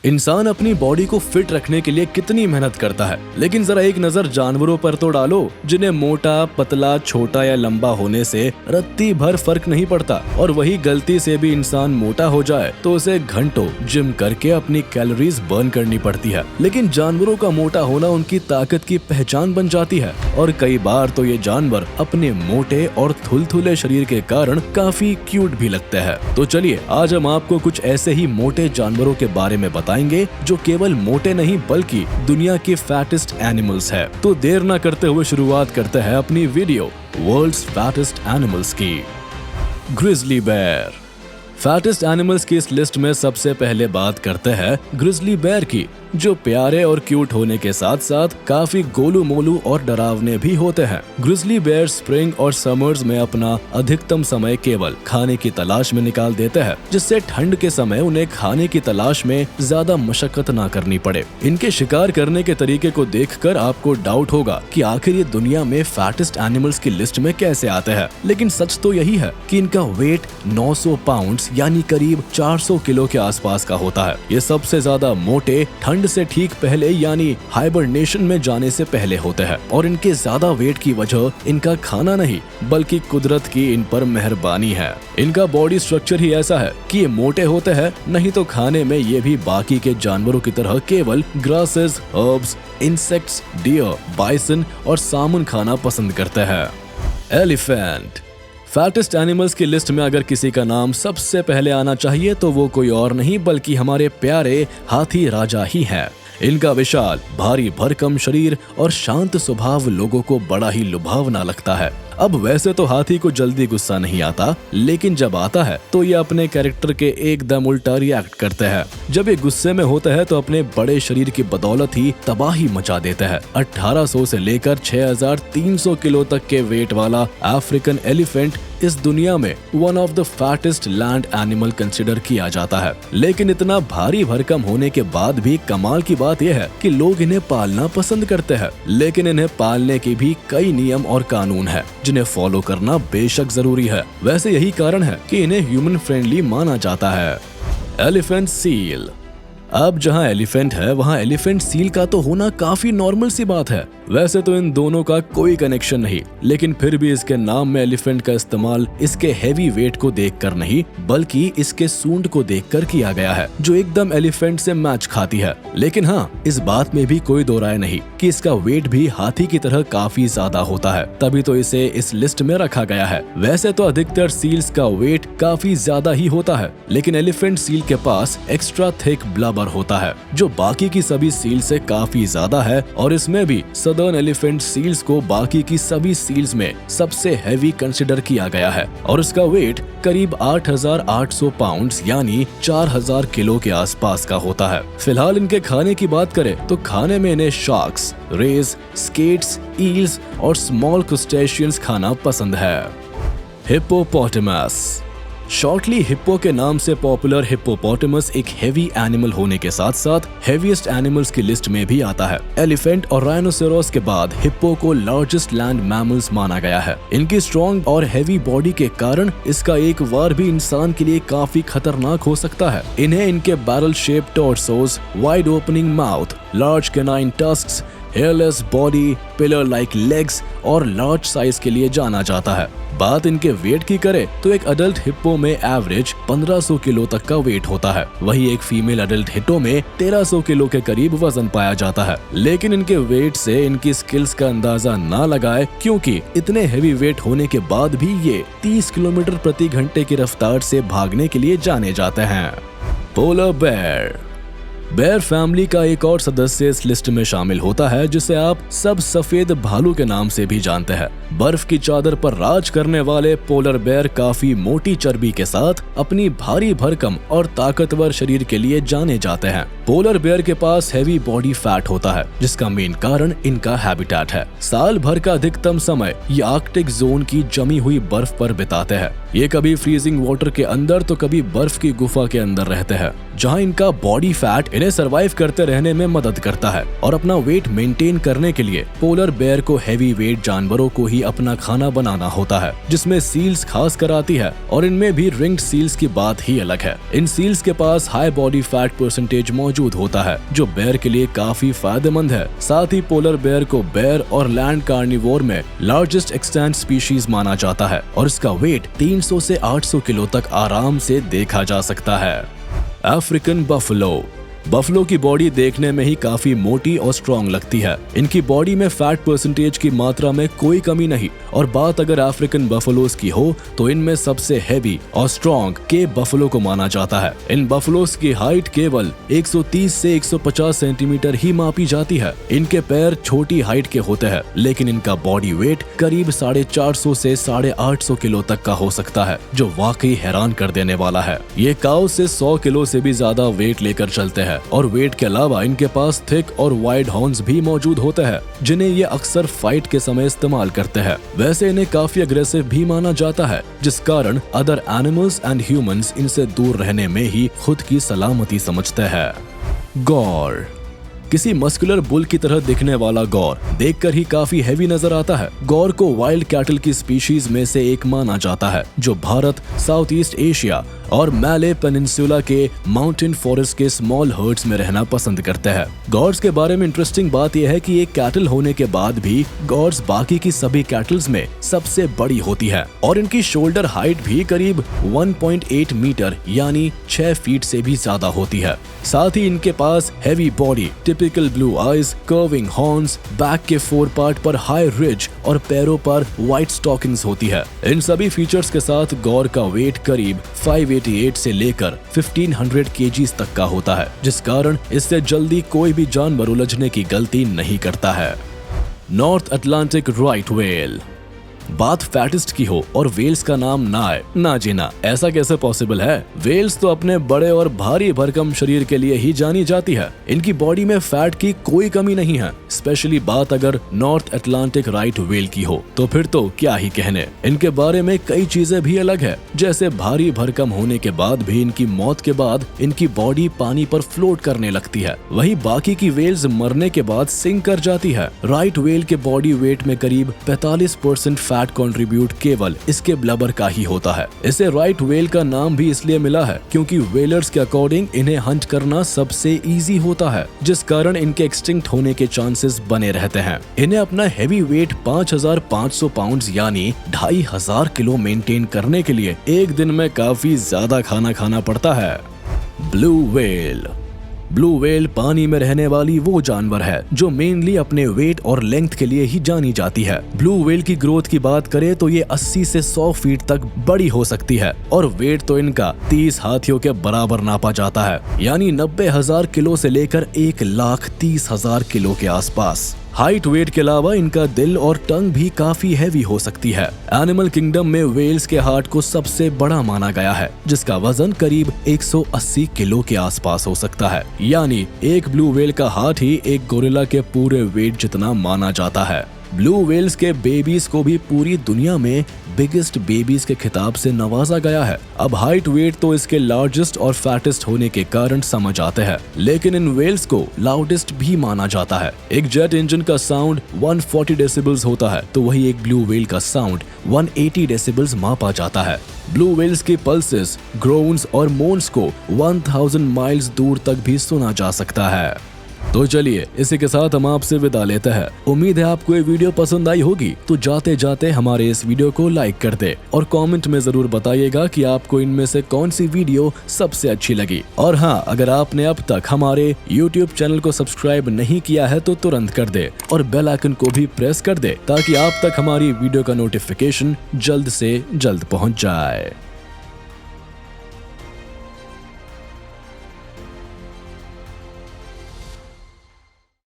इंसान अपनी बॉडी को फिट रखने के लिए कितनी मेहनत करता है, लेकिन जरा एक नजर जानवरों पर तो डालो जिन्हें मोटा, पतला, छोटा या लंबा होने से रत्ती भर फर्क नहीं पड़ता। और वही गलती से भी इंसान मोटा हो जाए तो उसे घंटों जिम करके अपनी कैलोरीज बर्न करनी पड़ती है। लेकिन जानवरों का मोटा होना उनकी ताकत की पहचान बन जाती है और कई बार तो ये जानवर अपने मोटे और थुलथुले शरीर के कारण काफी क्यूट भी लगते हैं। तो चलिए आज हम आपको कुछ ऐसे ही मोटे जानवरों के बारे में बताएंगे जो केवल मोटे नहीं बल्कि दुनिया के फैटेस्ट एनिमल्स है। तो देर न करते हुए शुरुआत करते हैं अपनी वीडियो वर्ल्ड्स फैटेस्ट एनिमल्स की। Grizzly bear. फैटेस्ट एनिमल्स की इस लिस्ट में सबसे पहले बात करते हैं ग्रिजली बेयर की, जो प्यारे और क्यूट होने के साथ साथ काफी गोलू मोलू और डरावने भी होते हैं। ग्रिजली बेयर स्प्रिंग और समर्स में अपना अधिकतम समय केवल खाने की तलाश में निकाल देते हैं, जिससे ठंड के समय उन्हें खाने की तलाश में ज्यादा मशक्कत ना करनी पड़े। इनके शिकार करने के तरीके को देखकर आपको डाउट होगा कि आखिर ये दुनिया में फैटेस्ट एनिमल्स की लिस्ट में कैसे आते हैं, लेकिन सच तो यही है कि इनका वेट 900 पाउंड्स यानी करीब 400 किलो के आसपास का होता है। ये सबसे ज्यादा मोटे ठंड से ठीक पहले यानी हाइबरनेशन में जाने से पहले होते हैं और इनके ज्यादा वेट की वजह इनका खाना नहीं बल्कि कुदरत की इन पर मेहरबानी है। इनका बॉडी स्ट्रक्चर ही ऐसा है कि ये मोटे होते हैं, नहीं तो खाने में ये भी बाकी के जानवरों की तरह केवल grasses, herbs, insects, deer, bison और सामुन खाना पसंद करते हैं। एलिफेंट। फैटेस्ट एनिमल्स की लिस्ट में अगर किसी का नाम सबसे पहले आना चाहिए तो वो कोई और नहीं बल्कि हमारे प्यारे हाथी राजा ही हैं। इनका विशाल, भारी भरकम शरीर और शांत स्वभाव लोगों को बड़ा ही लुभावना लगता है। अब वैसे तो हाथी को जल्दी गुस्सा नहीं आता, लेकिन जब आता है तो ये अपने कैरेक्टर के एकदम उल्टा रिएक्ट करते हैं। जब ये गुस्से में होते हैं तो अपने बड़े शरीर की बदौलत ही तबाही मचा देते हैं। 1800 से लेकर 6300 किलो तक के वेट वाला अफ्रीकन एलिफेंट इस दुनिया में one of the fattest land animal consider किया जाता है। लेकिन इतना भारी भरकम होने के बाद भी कमाल की बात यह है कि लोग इन्हें पालना पसंद करते हैं, लेकिन इन्हें पालने के भी कई नियम और कानून है जिन्हें फॉलो करना बेशक जरूरी है। वैसे यही कारण है कि इन्हें ह्यूमन फ्रेंडली माना जाता है। Elephant seal. अब जहां एलिफेंट है वहां एलिफेंट सील का तो होना काफी नॉर्मल सी बात है। वैसे तो इन दोनों का कोई कनेक्शन नहीं, लेकिन फिर भी इसके नाम में एलिफेंट का इस्तेमाल इसके हैवी वेट को देखकर नहीं बल्कि इसके सूंड को देखकर किया गया है, जो एकदम एलिफेंट से मैच खाती है। लेकिन हाँ, इस बात में भी कोई दो राय नहीं कि इसका वेट भी हाथी की तरह काफी ज्यादा होता है, तभी तो इसे इस लिस्ट में रखा गया है। वैसे तो अधिकतर सील्स का वेट काफी ज्यादा ही होता है, लेकिन एलिफेंट सील के पास एक्स्ट्रा थिक ब्लबर होता है जो बाकी की सभी सील से काफी ज्यादा है, और इसमें भी सदर्न एलिफेंट सील्स को बाकी की सभी सील्स में सबसे हैवी कंसिडर किया गया है और उसका वेट करीब 8800 पाउंड्स यानी 4000 किलो के आसपास का होता है। फिलहाल इनके खाने की बात करें तो खाने में इन्हें शार्क्स, रेज, स्केट्स, ईल्स और स्मॉल क्रुस्टेशियंस खाना पसंद है। हिप्पोपोटामस। शॉर्टली हिप्पो के नाम से पॉपुलर हिप्पोपोटामस एक हेवी एनिमल होने के साथ साथ हेवीएस्ट एनिमल्स की लिस्ट में भी आता है। एलिफेंट और राइनोसेरोस के बाद हिप्पो को लार्जेस्ट लैंड मैमल्स माना गया है। इनकी स्ट्रॉन्ग और हेवी बॉडी के कारण इसका एक वार भी इंसान के लिए काफी खतरनाक हो सकता है। इन्हें इनके barrel shape torsos, wide opening mouth, large canine tusks, hairless body, pillar like legs और लार्ज साइज के लिए जाना जाता है। बात इनके वेट की करें तो एक अडल्ट हिप्पो में एवरेज 1500 किलो तक का वेट होता है, वही एक फीमेल अडल्ट हिप्पो में 1300 किलो के करीब वजन पाया जाता है। लेकिन इनके वेट से इनकी स्किल्स का अंदाजा ना लगाए, क्योंकि इतने हेवी वेट होने के बाद भी ये 30 किलोमीटर प्रति घंटे की रफ्तार से भागने के लिए जाने जाते हैं। Polar bear. बेयर फैमिली का एक और सदस्य इस लिस्ट में शामिल होता है जिसे आप सब सफेद भालू के नाम से भी जानते हैं। बर्फ की चादर पर राज करने वाले पोलर बेयर काफी मोटी चर्बी के साथ अपनी भारी भरकम और ताकतवर शरीर के लिए जाने जाते हैं। पोलर बेयर के पास हैवी बॉडी फैट होता है, जिसका मेन कारण इनका हैबिटेट है। साल भर का अधिकतम समय ये आर्कटिक जोन की जमी हुई बर्फ पर बिताते हैं। ये कभी फ्रीजिंग वाटर के अंदर तो कभी बर्फ की गुफा के अंदर रहते हैं, जहाँ इनका बॉडी फैट इन्हें सरवाइव करते रहने में मदद करता है और अपना वेट मेंटेन करने के लिए पोलर बेयर को हैवी वेट जानवरों को ही अपना खाना बनाना होता है, जिसमें सील्स खास कर आती है और इनमें भी रिंग्ड सील्स की बात ही अलग है। इन सील्स के पास हाई बॉडी फैट परसेंटेज मौजूद होता है जो बेयर के लिए काफी फायदेमंद है। साथ ही पोलर बेयर को बेयर और लैंड कार्निवोर में लार्जेस्ट एक्सटेंट स्पीशीज माना जाता है और इसका वेट 300 से 800 किलो तक आराम से देखा जा सकता है। African buffalo. बफलो की बॉडी देखने में ही काफी मोटी और स्ट्रॉन्ग लगती है। इनकी बॉडी में फैट परसेंटेज की मात्रा में कोई कमी नहीं और बात अगर अफ्रीकन बफलोज की हो तो इनमें सबसे हैवी और स्ट्रॉन्ग केप बफलो को माना जाता है। इन बफलोज की हाइट केवल 130 से 150 सेंटीमीटर ही मापी जाती है। इनके पैर छोटी हाइट के होते हैं लेकिन इनका बॉडी वेट करीब 450 से 850 किलो तक का हो सकता है, जो वाकई हैरान कर देने वाला है। ये काऊ से 100 किलो से भी ज्यादा वेट लेकर चलते हैं और वेट के अलावा इनके पास थिक और वाइड हॉर्न्स भी मौजूद होते हैं जिन्हें ये अक्सर फाइट के समय इस्तेमाल करते हैं। वैसे इन्हें काफी अग्रेसिव भी माना जाता है जिस कारण अदर एनिमल्स एंड ह्यूमंस इनसे दूर रहने में ही खुद की सलामती समझते हैं। गौर। किसी मस्कुलर बुल की तरह दिखने वाला गौर देखकर ही काफी हैवी नजर आता है। गौर को वाइल्ड कैटल की स्पीशीज में से एक माना जाता है जो भारत, साउथ ईस्ट एशिया और मैले पेनिनसुला के माउंटेन फॉरेस्ट के स्मॉल हर्ड्स में रहना पसंद करते हैं। गौर्स के बारे में इंटरेस्टिंग बात यह है कि एक कैटल होने के बाद भी गौर्स बाकी की सभी कैटल्स में सबसे बड़ी होती है और इनकी शोल्डर हाइट भी करीब 1.8 मीटर यानी 6 फीट से भी ज्यादा होती है। साथ ही इनके पास heavy body, typical blue eyes, curving horns, back के फोर पार्ट पर हाई रिज और पैरों पर व्हाइट स्टॉकिंग्स होती है। इन सभी फीचर्स के साथ गौर का वेट करीब 588 से लेकर 1500 केजीज तक का होता है, जिस कारण इससे जल्दी कोई भी जानवर उलझने की गलती नहीं करता है। North Atlantic right whale. बात फैटिस्ट की हो और वेल्स का नाम ना आए, ना जीना, ऐसा कैसे पॉसिबल है? वेल्स तो अपने बड़े और भारी भरकम शरीर के लिए ही जानी जाती है। इनकी बॉडी में फैट की कोई कमी नहीं है। स्पेशली बात अगर नॉर्थ अटलांटिक राइट व्हेल की हो तो फिर तो क्या ही कहने। इनके बारे में कई चीजें भी अलग है, जैसे भारी भरकम होने के बाद भी इनकी मौत के बाद इनकी बॉडी पानी पर फ्लोट करने लगती है। वही बाकी की वेल्स मरने के बाद सिंक कर जाती है। राइट व्हेल के बॉडी वेट में करीब 45% फैट कंट्रीब्यूट केवल इसके ब्लबर का ही होता है। इसे राइट व्हेल का नाम भी इसलिए मिला है क्योंकि व्हेलर्स के अकॉर्डिंग इन्हें हंट करना सबसे इजी होता है, जिस कारण इनके एक्सटिंक्ट होने के चांसेस बने रहते हैं। इन्हें अपना हैवी वेट 5500 पाउंड्स यानी 2500 किलो मेंटेन करने के लिए एक दिन में काफी ज्यादा खाना खाना पड़ता है। Blue whale. ब्लू व्हेल पानी में रहने वाली वो जानवर है जो मेनली अपने वेट और लेंथ के लिए ही जानी जाती है। ब्लू व्हेल की ग्रोथ की बात करें तो ये 80 से 100 फीट तक बड़ी हो सकती है और वेट तो इनका 30 हाथियों के बराबर नापा जाता है, यानी 90,000 किलो से लेकर 1,30,000 किलो के आसपास। हाइट वेट के अलावा इनका दिल और टंग भी काफी हैवी हो सकती है। एनिमल किंगडम में वेल्स के हार्ट को सबसे बड़ा माना गया है, जिसका वजन करीब 180 किलो के आसपास हो सकता है, यानी एक ब्लू व्हेल का हार्ट ही एक गोरिल्ला के पूरे वेट जितना माना जाता है। ब्लू व्हेल्स के बेबीज को भी पूरी दुनिया में बिगेस्ट बेबीज के खिताब से नवाजा गया है। अब हाइट वेट तो इसके लार्जेस्ट और फैटेस्ट होने के कारण समझ आते हैं, लेकिन इन व्हेल्स को लाउडेस्ट भी माना जाता है। एक जेट इंजन का साउंड 140 डेसिबल्स होता है, तो वही एक ब्लू व्हेल का साउंड 180 डेसिबल्स मापा जाता है। ब्लू व्हेल्स के पल्सेस, ग्रोन्स और मोन्स को 1000 माइल्स दूर तक भी सुना जा सकता है। तो चलिए इसी के साथ हम आपसे विदा लेते हैं। उम्मीद है आपको ये वीडियो पसंद आई होगी, तो जाते जाते हमारे इस वीडियो को लाइक कर दे और कमेंट में जरूर बताइएगा कि आपको इनमें से कौन सी वीडियो सबसे अच्छी लगी। और हाँ, अगर आपने अब तक हमारे YouTube चैनल को सब्सक्राइब नहीं किया है तो तुरंत कर दे और बेल आइकन को भी प्रेस कर दे ताकि आप तक हमारी वीडियो का नोटिफिकेशन जल्द से जल्द पहुँच जाए।